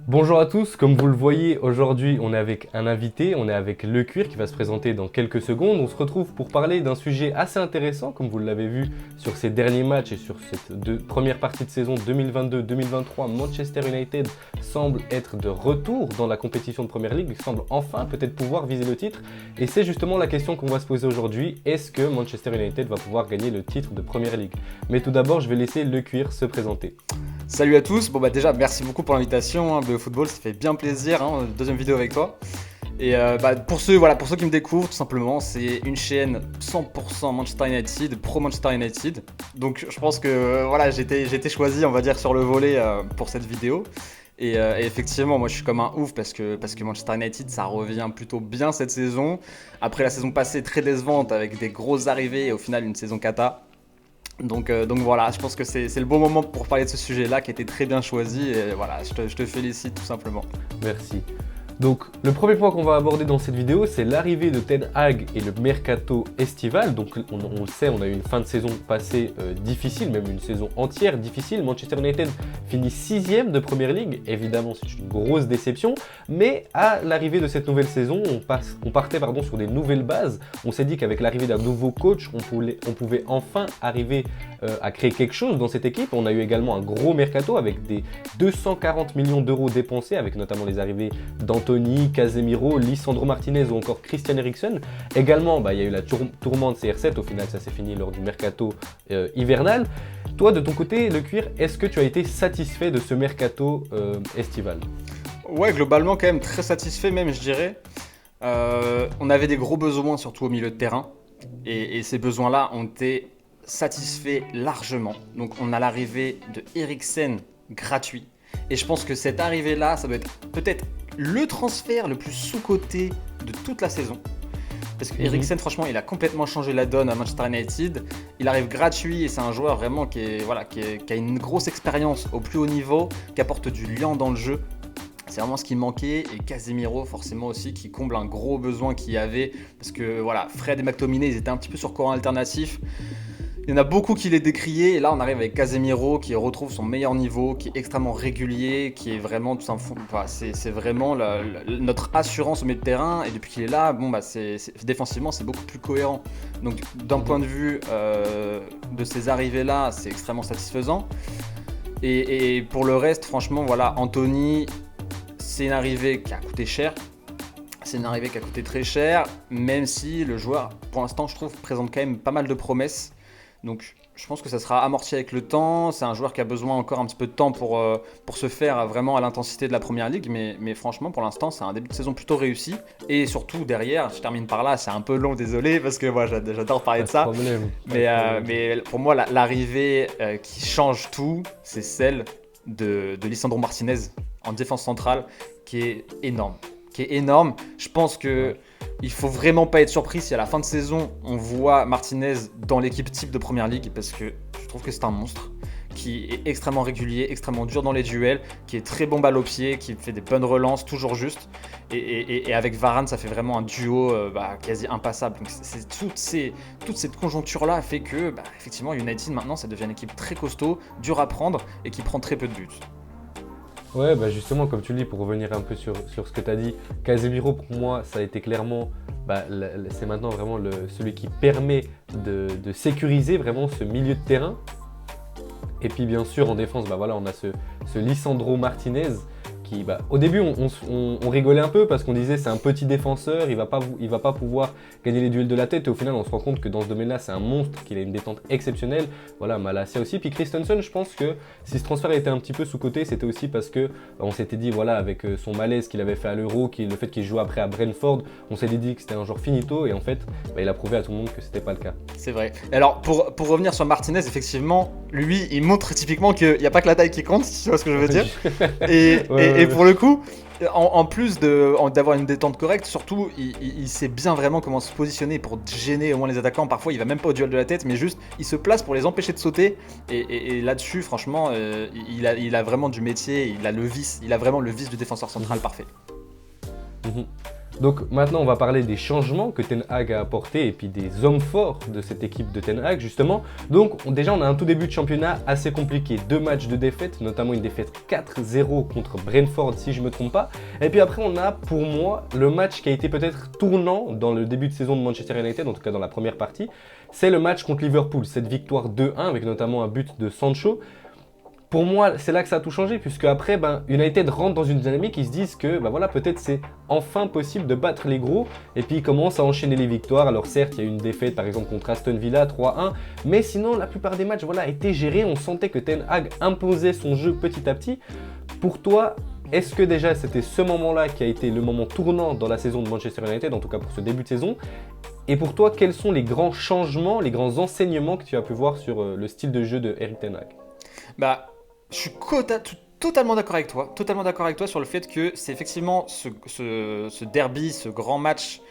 Bonjour à tous, comme vous le voyez, aujourd'hui on est avec un invité, on est avec Le Cuir qui va se présenter dans quelques secondes. On se retrouve pour parler d'un sujet assez intéressant, comme vous l'avez vu sur ces derniers matchs et sur cette première partie de saison 2022-2023. Manchester United semble être de retour dans la compétition de Premier League, il semble enfin peut-être pouvoir viser le titre. Et c'est justement la question qu'on va se poser aujourd'hui, est-ce que Manchester United va pouvoir gagner le titre de Premier League? Mais tout d'abord, je vais laisser Le Cuir se présenter. Salut à tous, déjà merci beaucoup pour l'invitation, BO Football, ça fait bien plaisir, deuxième vidéo avec toi. Et pour ceux qui me découvrent, tout simplement, c'est une chaîne 100% Manchester United, pro Manchester United. Donc je pense que j'ai été choisi, on va dire, sur le volet pour cette vidéo. Et effectivement, moi je suis comme un ouf parce que Manchester United ça revient plutôt bien cette saison. Après la saison passée très décevante avec des grosses arrivées et au final une saison cata. Donc voilà, je pense que c'est le bon moment pour parler de ce sujet-là qui a été très bien choisi. Et voilà, je te félicite tout simplement. Merci. Donc le premier point qu'on va aborder dans cette vidéo, c'est l'arrivée de Ten Hag et le mercato estival. Donc on le sait, on a eu une fin de saison passée difficile, même une saison entière difficile. Manchester United finit 6ème de Premier League, évidemment c'est une grosse déception, mais à l'arrivée de cette nouvelle saison, on partait sur des nouvelles bases. On s'est dit qu'avec l'arrivée d'un nouveau coach, on pouvait enfin arriver à créer quelque chose dans cette équipe. On a eu également un gros mercato avec des 240 millions d'euros dépensés, avec notamment les arrivées d'Anthony, Casemiro, Lisandro Martinez ou encore Christian Eriksen. Également, il y a eu la tourmente CR7, au final ça s'est fini lors du mercato hivernal. Toi, de ton côté, Le Cuir, est-ce que tu as été satisfait de ce mercato estival? Ouais, globalement quand même très satisfait même, je dirais. On avait des gros besoins, surtout au milieu de terrain. Et ces besoins-là ont été satisfaits largement. Donc on a l'arrivée de Eriksen gratuit. Et je pense que cette arrivée-là, ça doit être peut-être le transfert le plus sous-coté de toute la saison. Parce que Eriksen, franchement, il a complètement changé la donne à Manchester United. Il arrive gratuit et c'est un joueur vraiment qui a une grosse expérience au plus haut niveau, qui apporte du lien dans le jeu. C'est vraiment ce qui manquait. Et Casemiro, forcément aussi, qui comble un gros besoin qu'il y avait. Parce que Fred et McTominay, ils étaient un petit peu sur courant alternatif. Il y en a beaucoup qui les décriaient, et là on arrive avec Casemiro qui retrouve son meilleur niveau, qui est extrêmement régulier, qui est vraiment c'est vraiment notre assurance au milieu de terrain, et depuis qu'il est là, défensivement c'est beaucoup plus cohérent. Donc d'un point de vue de ces arrivées là, c'est extrêmement satisfaisant. Et pour le reste, franchement, Anthony, c'est une arrivée qui a coûté cher. C'est une arrivée qui a coûté très cher, même si le joueur, pour l'instant, je trouve, présente quand même pas mal de promesses. Donc je pense que ça sera amorti avec le temps. C'est un joueur qui a besoin encore un petit peu de temps pour se faire vraiment à l'intensité de la Première Ligue. Mais franchement, pour l'instant, c'est un début de saison plutôt réussi. Et surtout, derrière, je termine par là, c'est un peu long, désolé, parce que moi, j'adore parler de ça. Mais pour moi, l'arrivée qui change tout, c'est celle de Lisandro Martinez en défense centrale, qui est énorme. Je pense que il faut vraiment pas être surpris si à la fin de saison on voit Martinez dans l'équipe type de Première Ligue, parce que je trouve que c'est un monstre qui est extrêmement régulier, extrêmement dur dans les duels, qui est très bon balle au pied, qui fait des bonnes relances, toujours juste. Et avec Varane, ça fait vraiment un duo quasi impassable. Donc toute cette conjoncture-là fait que effectivement United maintenant ça devient une équipe très costaud, dure à prendre et qui prend très peu de buts. Ouais, justement, comme tu le dis, pour revenir un peu sur ce que tu as dit, Casemiro, pour moi, ça a été clairement, c'est maintenant vraiment celui qui permet de sécuriser vraiment ce milieu de terrain. Et puis, bien sûr, en défense, on a ce Lisandro Martinez qui, au début, on rigolait un peu parce qu'on disait c'est un petit défenseur, il va pas pouvoir gagner les duels de la tête. Et au final, on se rend compte que dans ce domaine-là, c'est un monstre, qu'il a une détente exceptionnelle. Malacia aussi. Puis Christensen, je pense que si ce transfert était un petit peu sous-coté, c'était aussi parce que on s'était dit, avec son malaise qu'il avait fait à l'Euro, le fait qu'il joue après à Brentford, on s'était dit que c'était un genre finito. Et en fait, il a prouvé à tout le monde que c'était pas le cas. C'est vrai. Alors, pour revenir sur Martinez, effectivement, lui, il montre typiquement qu'il n'y a pas que la taille qui compte, si tu vois ce que je veux dire. Et pour le coup, en plus d'avoir une détente correcte, surtout, il sait bien vraiment comment se positionner pour gêner au moins les attaquants. Parfois, il va même pas au duel de la tête, mais juste, il se place pour les empêcher de sauter. Et là-dessus, franchement, il a vraiment du métier. Il a vraiment le vice du défenseur central parfait. Donc maintenant, on va parler des changements que Ten Hag a apportés et puis des hommes forts de cette équipe de Ten Hag, justement. Donc déjà, on a un tout début de championnat assez compliqué. 2 matchs de défaite, notamment une défaite 4-0 contre Brentford, si je ne me trompe pas. Et puis après, on a, pour moi, le match qui a été peut-être tournant dans le début de saison de Manchester United, en tout cas dans la première partie. C'est le match contre Liverpool, cette victoire 2-1 avec notamment un but de Sancho. Pour moi, c'est là que ça a tout changé, puisque après, United rentre dans une dynamique, ils se disent que voilà, peut-être c'est enfin possible de battre les gros, et puis ils commencent à enchaîner les victoires. Alors certes, il y a eu une défaite par exemple contre Aston Villa 3-1, mais sinon la plupart des matchs étaient gérés, on sentait que Ten Hag imposait son jeu petit à petit. Pour toi, est-ce que déjà c'était ce moment-là qui a été le moment tournant dans la saison de Manchester United, en tout cas pour ce début de saison? Et pour toi, quels sont les grands changements, les grands enseignements que tu as pu voir sur le style de jeu de Erik Ten Hag? Je suis totalement d'accord avec toi, sur le fait que c'est effectivement ce derby, ce grand match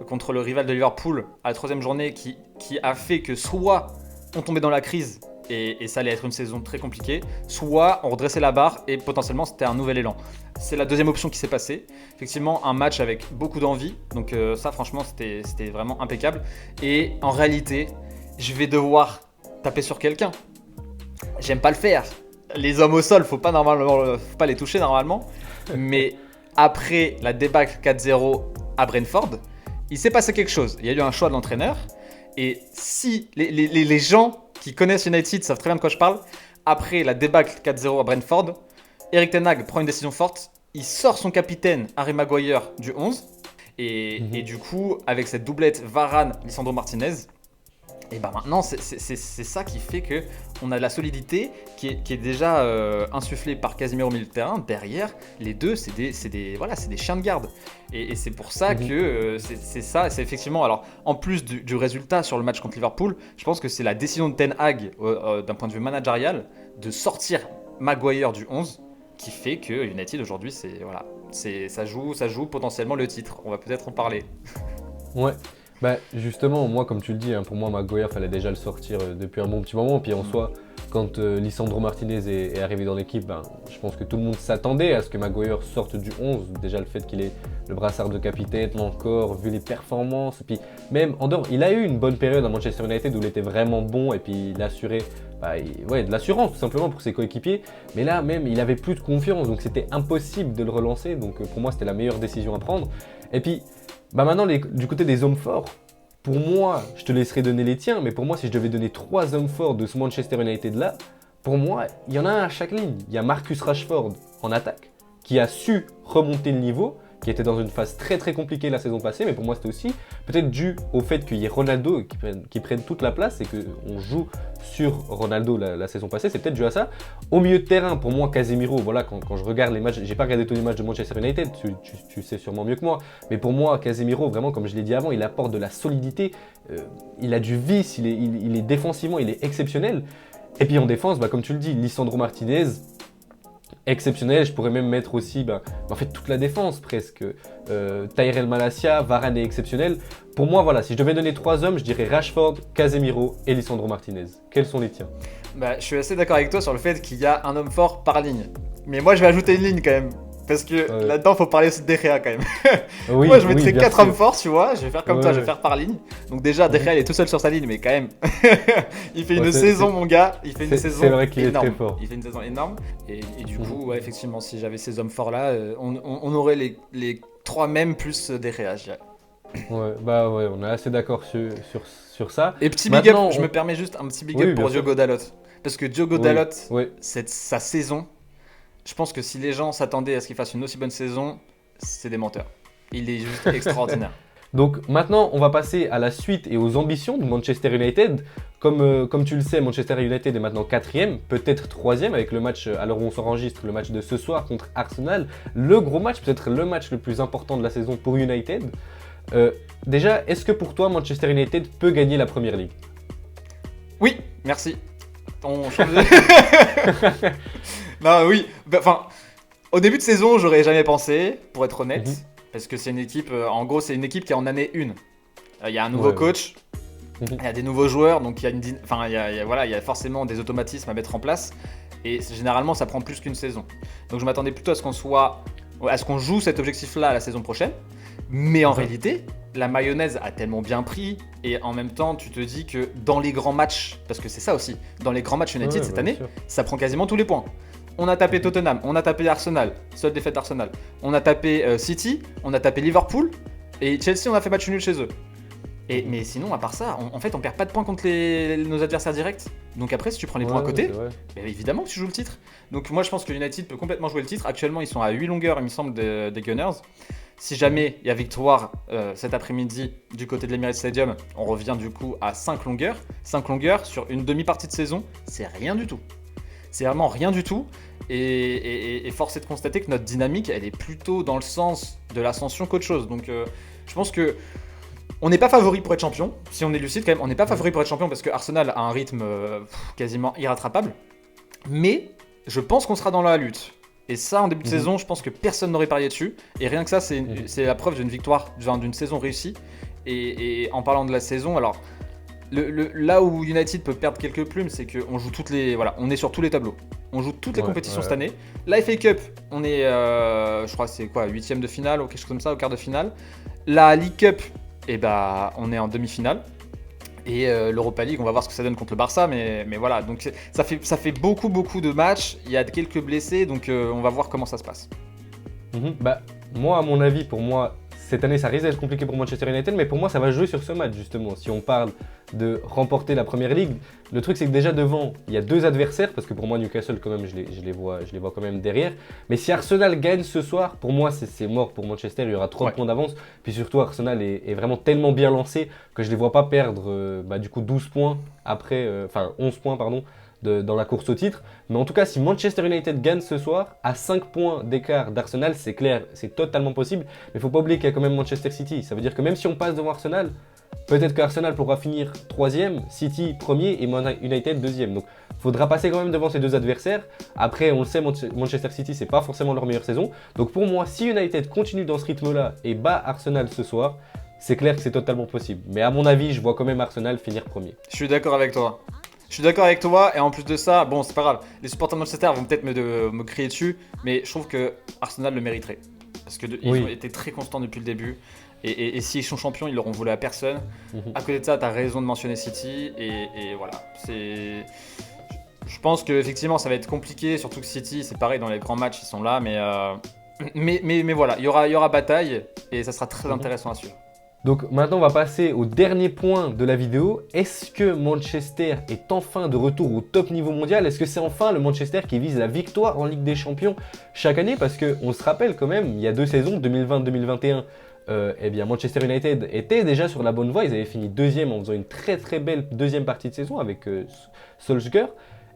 contre le rival de Liverpool à la 3e journée qui a fait que soit on tombait dans la crise et ça allait être une saison très compliquée, soit on redressait la barre et potentiellement c'était un nouvel élan. C'est la deuxième option qui s'est passée. Effectivement, un match avec beaucoup d'envie, donc ça franchement c'était vraiment impeccable. Et en réalité, je vais devoir taper sur quelqu'un. J'aime pas le faire. Les hommes au sol, faut pas les toucher normalement. Mais après la débâcle 4-0 à Brentford, il s'est passé quelque chose. Il y a eu un choix de l'entraîneur. Et si les gens qui connaissent United savent très bien de quoi je parle, après la débâcle 4-0 à Brentford, Erik Ten Hag prend une décision forte. Il sort son capitaine Harry Maguire du 11. Et du coup, avec cette doublette Varane-Lisandro Martinez, et maintenant, c'est ça qui fait qu'on a de la solidité qui est déjà insufflée par Casemiro au milieu de terrain. Derrière, les deux, c'est des chiens de garde. Et c'est pour ça que c'est effectivement... Alors, en plus du résultat sur le match contre Liverpool, je pense que c'est la décision de Ten Hag, d'un point de vue managérial, de sortir Maguire du 11, qui fait que United, aujourd'hui, ça joue potentiellement le titre. On va peut-être en parler. Ouais. Justement, moi, comme tu le dis, pour moi, Maguire, fallait déjà le sortir depuis un bon petit moment. Puis en soi, quand Lisandro Martinez est arrivé dans l'équipe, je pense que tout le monde s'attendait à ce que Maguire sorte du 11. Déjà, le fait qu'il ait le brassard de capitaine, encore, vu les performances. Et puis, même en dehors, il a eu une bonne période à Manchester United où il était vraiment bon et puis il assurait de l'assurance tout simplement pour ses coéquipiers. Mais là, même, il avait plus de confiance, donc c'était impossible de le relancer. Donc pour moi, c'était la meilleure décision à prendre. Et puis, maintenant, du côté des hommes forts, pour moi, je te laisserai donner les tiens, mais pour moi, si je devais donner 3 hommes forts de ce Manchester United-là, pour moi, il y en a un à chaque ligne. Il y a Marcus Rashford en attaque, qui a su remonter le niveau, qui était dans une phase très très compliquée la saison passée, mais pour moi c'était aussi peut-être dû au fait qu'il y ait Ronaldo qui prenne toute la place et qu'on joue sur Ronaldo la saison passée, c'est peut-être dû à ça. Au milieu de terrain, pour moi, Casemiro, quand je regarde les matchs, j'ai pas regardé tous les matchs de Manchester United, tu sais sûrement mieux que moi, mais pour moi, Casemiro, vraiment, comme je l'ai dit avant, il apporte de la solidité, il a du vice, il est défensivement, il est exceptionnel. Et puis en défense, comme tu le dis, Lisandro Martinez, exceptionnel. Je pourrais même mettre aussi en fait toute la défense presque. Tyrell Malacia, Varane est exceptionnel. Pour moi, si je devais donner 3 hommes, je dirais Rashford, Casemiro et Lisandro Martinez. Quels sont les tiens? Je suis assez d'accord avec toi sur le fait qu'il y a un homme fort par ligne. Mais moi, je vais ajouter une ligne quand même. Parce que là-dedans, il faut parler aussi de De Gea quand même. Oui, moi, je mettrais 4 sûr. hommes forts, tu vois. Je vais faire comme toi, je vais faire par ligne. Donc déjà, De Gea, il est tout seul sur sa ligne, mais quand même, il fait une saison, mon gars. Il fait une saison c'est vrai qu'il énorme. est très fort. Il fait une saison énorme. Et du coup, effectivement, si j'avais ces hommes forts-là, on aurait les 3 mêmes plus De Gea, je dirais. On est assez d'accord sur ça. Et petit big up, je me permets juste un petit big up pour Diogo Dalot. Parce que Diogo Dalot, sa saison, je pense que si les gens s'attendaient à ce qu'il fasse une aussi bonne saison, c'est des menteurs. Il est juste extraordinaire. Donc maintenant, on va passer à la suite et aux ambitions de Manchester United. Comme tu le sais, Manchester United est maintenant 4e, peut-être 3e avec le match, à l'heure où on s'enregistre, le match de ce soir contre Arsenal. Le gros match, peut-être le match le plus important de la saison pour United. Déjà, est-ce que pour toi, Manchester United peut gagner la Premier League? Oui, merci. On change Non, oui. Au début de saison, j'aurais jamais pensé, pour être honnête. Parce que c'est une équipe, en gros, c'est une équipe qui est en année 1. Il y a un nouveau coach, il y a des nouveaux joueurs, donc il y a forcément des automatismes à mettre en place. Et généralement, ça prend plus qu'une saison. Donc je m'attendais plutôt à ce qu'on soit Est-ce qu'on joue cet objectif-là la saison prochaine? Mais en réalité, la mayonnaise a tellement bien pris, et en même temps, tu te dis que dans les grands matchs, parce que c'est ça aussi, dans les grands matchs United cette année, ça prend quasiment tous les points. On a tapé Tottenham, on a tapé Arsenal, seule défaite Arsenal. On a tapé City, on a tapé Liverpool, et Chelsea, on a fait match nul chez eux. Mais sinon, à part ça, en fait, on perd pas de points contre nos adversaires directs. Donc après, si tu prends les points à côté, évidemment que tu joues le titre. Donc moi, je pense que United peut complètement jouer le titre. Actuellement, ils sont à 8 longueurs, il me semble, des Gunners. Si jamais il y a victoire cet après-midi du côté de l'Emirates Stadium, on revient du coup à 5 longueurs. 5 longueurs sur une demi-partie de saison, c'est rien du tout. C'est vraiment rien du tout. Et force est de constater que notre dynamique, elle est plutôt dans le sens de l'ascension qu'autre chose. Donc je pense que on n'est pas favori pour être champion. Si on est lucide quand même, on n'est pas favori pour être champion parce que Arsenal a un rythme quasiment irrattrapable. Mais je pense qu'on sera dans la lutte. Et ça, en début de saison, je pense que personne n'aurait parié dessus. Et rien que ça, c'est la preuve d'une victoire, d'une saison réussie. Et en parlant de la saison, alors là où United peut perdre quelques plumes, c'est qu'on joue on est sur tous les tableaux. On joue toutes les compétitions cette année. La FA Cup, on est, je crois, c'est quoi, 8ème de finale ou quelque chose comme ça, au quart de finale. La League Cup, on est en demi-finale. Et l'Europa League, on va voir ce que ça donne contre le Barça, mais voilà, donc ça fait beaucoup de matchs, il y a quelques blessés, donc on va voir comment ça se passe. Moi, à mon avis, pour moi, cette année, ça risque d'être compliqué pour Manchester United, mais pour moi, ça va jouer sur ce match, justement. Si on parle de remporter la Première Ligue, le truc, c'est que déjà devant, il y a 2 adversaires, parce que pour moi, Newcastle, quand même, je les vois quand même derrière. Mais si Arsenal gagne ce soir, pour moi, c'est mort pour Manchester, il y aura 30 points d'avance. Puis surtout, Arsenal est vraiment tellement bien lancé que je ne les vois pas perdre, du coup, 12 points après, 11 points, pardon, dans la course au titre. Mais en tout cas, si Manchester United gagne ce soir, à 5 points d'écart d'Arsenal, c'est clair, c'est totalement possible. Mais il ne faut pas oublier qu'il y a quand même Manchester City. Ça veut dire que même si on passe devant Arsenal, peut-être qu'Arsenal pourra finir 3ème, City 1er et United 2ème. Donc il faudra passer quand même devant ces 2 adversaires. Après, on le sait, Manchester City, c'est pas forcément leur meilleure saison. Donc pour moi, si United continue dans ce rythme-là et bat Arsenal ce soir, c'est clair que c'est totalement possible. Mais à mon avis, je vois quand même Arsenal finir premier. Je suis d'accord avec toi. Et en plus de ça, bon, c'est pas grave, les supporters de Manchester vont peut-être me crier dessus, mais je trouve que Arsenal le mériterait. Parce qu'ils ont été très constants depuis le début, et s'ils sont champions, ils l'auront volé à personne. À côté de ça, tu as raison de mentionner City, et voilà. Je pense qu'effectivement, ça va être compliqué, surtout que City, c'est pareil, dans les grands matchs, ils sont là, mais voilà, il y aura bataille, et ça sera très intéressant à suivre. Donc maintenant, on va passer au dernier point de la vidéo. Est-ce que Manchester est enfin de retour au top niveau mondial? Est-ce que c'est enfin le Manchester qui vise la victoire en Ligue des Champions chaque année? Parce qu'on se rappelle quand même, il y a 2 saisons, 2020-2021, Manchester United était déjà sur la bonne voie. Ils avaient fini 2ème en faisant une très très belle 2e partie de saison avec Solskjaer.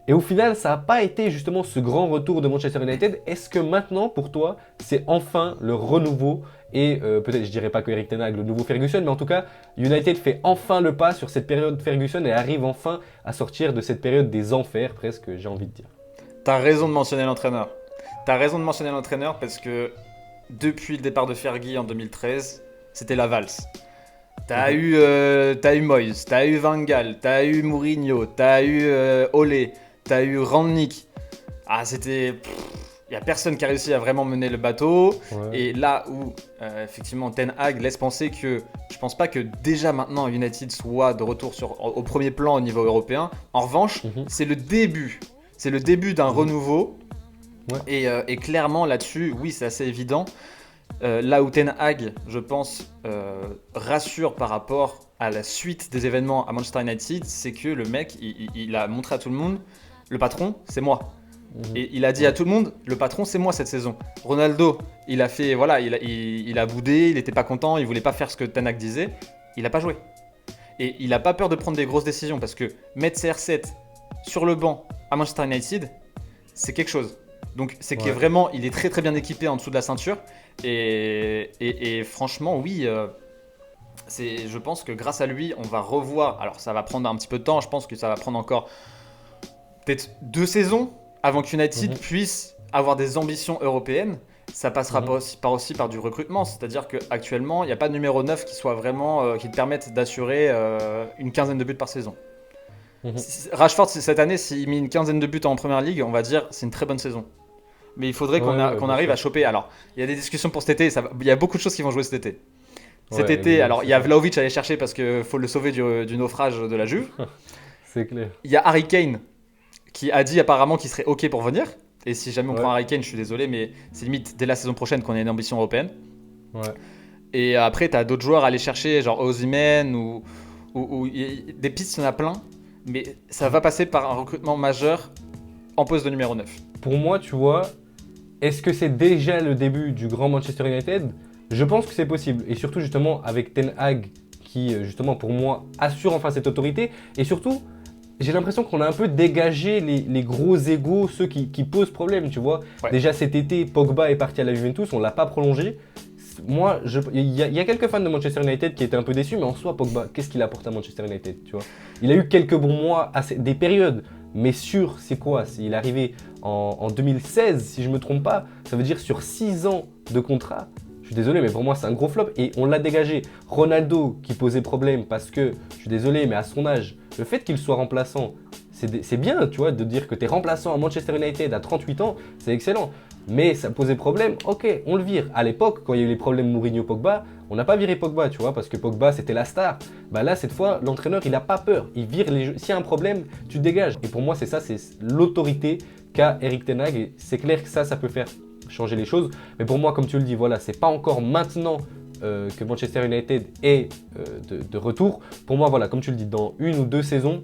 Et au final, ça n'a pas été justement ce grand retour de Manchester United. Est-ce que maintenant, pour toi, c'est enfin le renouveau? Et peut-être, je dirais pas que Erik ten Hag, le nouveau Ferguson, mais en tout cas, United fait enfin le pas sur cette période Ferguson et arrive enfin à sortir de cette période des enfers, presque, j'ai envie de dire. T'as raison de mentionner l'entraîneur. Parce que depuis le départ de Fergie en 2013, c'était la valse. T'as eu Moyes, t'as eu Van Gaal, t'as eu Mourinho, t'as eu Ole, t'as eu Rangnick. Il n'y a personne qui a réussi à vraiment mener le bateau. Ouais. Et là où, effectivement, Ten Hag laisse penser que je pense pas que déjà maintenant United soit de retour au premier plan au niveau européen. En revanche, c'est le début. C'est le début d'un renouveau. Ouais. Et clairement, là-dessus, oui, c'est assez évident. Là où Ten Hag, je pense, rassure par rapport à la suite des événements à Manchester United, c'est que le mec, il a montré à tout le monde, le patron, c'est moi. Et il a dit à tout le monde, le patron, c'est moi cette saison. Ronaldo, il a fait, voilà, il a boudé, il n'était pas content, il voulait pas faire ce que Ten Hag disait, il n'a pas joué. Et il n'a pas peur de prendre des grosses décisions parce que mettre CR7 sur le banc à Manchester United, c'est quelque chose. Donc c'est qu'il est vraiment, il est très très bien équipé en dessous de la ceinture. Et franchement, oui, je pense que grâce à lui, on va revoir. Alors ça va prendre un petit peu de temps, je pense que ça va prendre encore peut-être 2 saisons avant qu'United puisse avoir des ambitions européennes. Ça passera aussi par du recrutement, c'est-à-dire qu'actuellement, il n'y a pas de numéro 9 qui soit vraiment, qui te permette d'assurer une quinzaine de buts par saison. Rashford, cette année, s'il met une quinzaine de buts en Première Ligue, on va dire c'est une très bonne saison. Mais il faudrait qu'on bien arrive sûr. à choper. Alors, il y a des discussions pour cet été. Il y a beaucoup de choses qui vont jouer cet été. Cet Ouais, été, alors il y a c'est ça. Vlahovic à aller chercher parce qu'il faut le sauver du naufrage de la Juve. C'est clair. Il y a Harry Kane qui a dit apparemment qu'il serait OK pour venir. Et si jamais on Ouais. prend Harry Kane, je suis désolé, mais c'est limite dès la saison prochaine qu'on a une ambition européenne. Ouais. Et après, tu as d'autres joueurs à aller chercher, genre Osimhen des pistes, il y en a plein. Mais ça va passer par un recrutement majeur en poste de numéro 9. Pour moi, tu vois, est-ce que c'est déjà le début du grand Manchester United? Je pense que c'est possible. Et surtout, justement, avec Ten Hag qui, justement, pour moi, assure enfin cette autorité. Et surtout, j'ai l'impression qu'on a un peu dégagé les gros égos, ceux qui posent problème, tu vois. Ouais. Déjà cet été, Pogba est parti à la Juventus, on ne l'a pas prolongé. Moi, il y a quelques fans de Manchester United qui étaient un peu déçus, mais en soi, Pogba, qu'est-ce qu'il apporte à Manchester United, tu vois? Il a eu quelques bons mois, des périodes, mais c'est quoi? Il est arrivé en 2016, si je ne me trompe pas, ça veut dire sur 6 ans de contrat. Je suis désolé, mais pour moi, c'est un gros flop et on l'a dégagé. Ronaldo qui posait problème parce que, je suis désolé, mais à son âge, le fait qu'il soit remplaçant, c'est bien, tu vois, de dire que tu es remplaçant à Manchester United à 38 ans, c'est excellent. Mais ça posait problème, ok, on le vire. À l'époque, quand il y a eu les problèmes Mourinho-Pogba, on n'a pas viré Pogba, tu vois, parce que Pogba c'était la star. Bah là, cette fois, l'entraîneur, il n'a pas peur. Il vire les jeux. S'il y a un problème, tu te dégages. Et pour moi, c'est ça, c'est l'autorité qu'a Erik Ten Hag. Et c'est clair que ça peut faire changer les choses. Mais pour moi, comme tu le dis, voilà, c'est pas encore maintenant que Manchester United est de retour. Pour moi, voilà, comme tu le dis, dans 1 ou 2 saisons,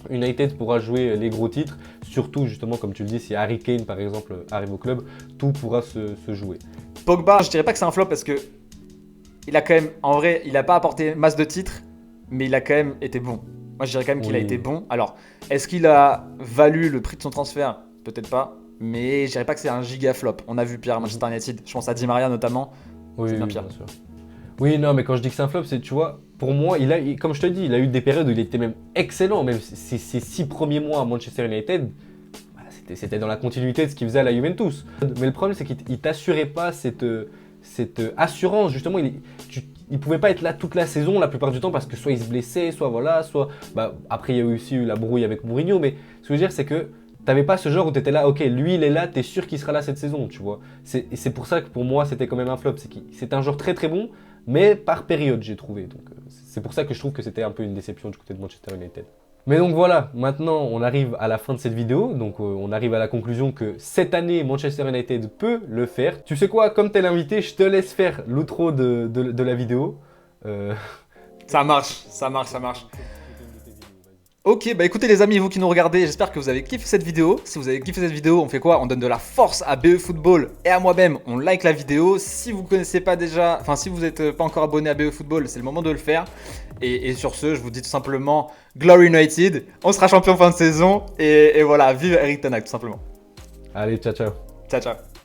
United pourra jouer les gros titres, surtout justement comme tu le dis, si Harry Kane par exemple arrive au club, tout pourra se jouer. Pogba, je dirais pas que c'est un flop parce que il a quand même, en vrai, il a pas apporté masse de titres, mais il a quand même été bon. Moi, je dirais quand même qu'il a Oui. été bon. Alors, est-ce qu'il a valu le prix de son transfert? Peut-être pas, mais je dirais pas que c'est un giga flop. On a vu pire à Manchester United. Je pense à Di Maria notamment. Oui, C'est bien oui, pire. bien sûr. Oui, non, mais quand je dis que c'est un flop, c'est, tu vois, pour moi, comme je te dis, il a eu des périodes où il était même excellent, même ses 6 premiers mois à Manchester United, bah, c'était dans la continuité de ce qu'il faisait à la Juventus. Mais le problème, c'est qu'il ne t'assurait pas cette assurance, justement, il pouvait pas être là toute la saison, la plupart du temps, parce que soit il se blessait, soit voilà, soit... Bah, après, il y a eu aussi la brouille avec Mourinho, mais ce que je veux dire, c'est que t'avais pas ce genre où t'étais là, ok, lui il est là, t'es sûr qu'il sera là cette saison, tu vois. Et c'est pour ça que pour moi, c'était quand même un flop, c'est un joueur très très bon, mais par période, j'ai trouvé. Donc c'est pour ça que je trouve que c'était un peu une déception du côté de Manchester United. Mais donc voilà, maintenant on arrive à la fin de cette vidéo, donc on arrive à la conclusion que cette année Manchester United peut le faire. Tu sais quoi, comme t'es l'invité, je te laisse faire l'outro de la vidéo. Ça marche, ça marche, ça marche. Ok, bah écoutez les amis, vous qui nous regardez, j'espère que vous avez kiffé cette vidéo. Si vous avez kiffé cette vidéo, on fait quoi? On donne de la force à BE Football et à moi-même, on like la vidéo. Si vous connaissez pas déjà, enfin si vous n'êtes pas encore abonné à BE Football, c'est le moment de le faire. Et sur ce, je vous dis tout simplement Glory United, on sera champion fin de saison et voilà, vive Erik Ten Hag tout simplement. Allez, ciao ciao. Ciao ciao.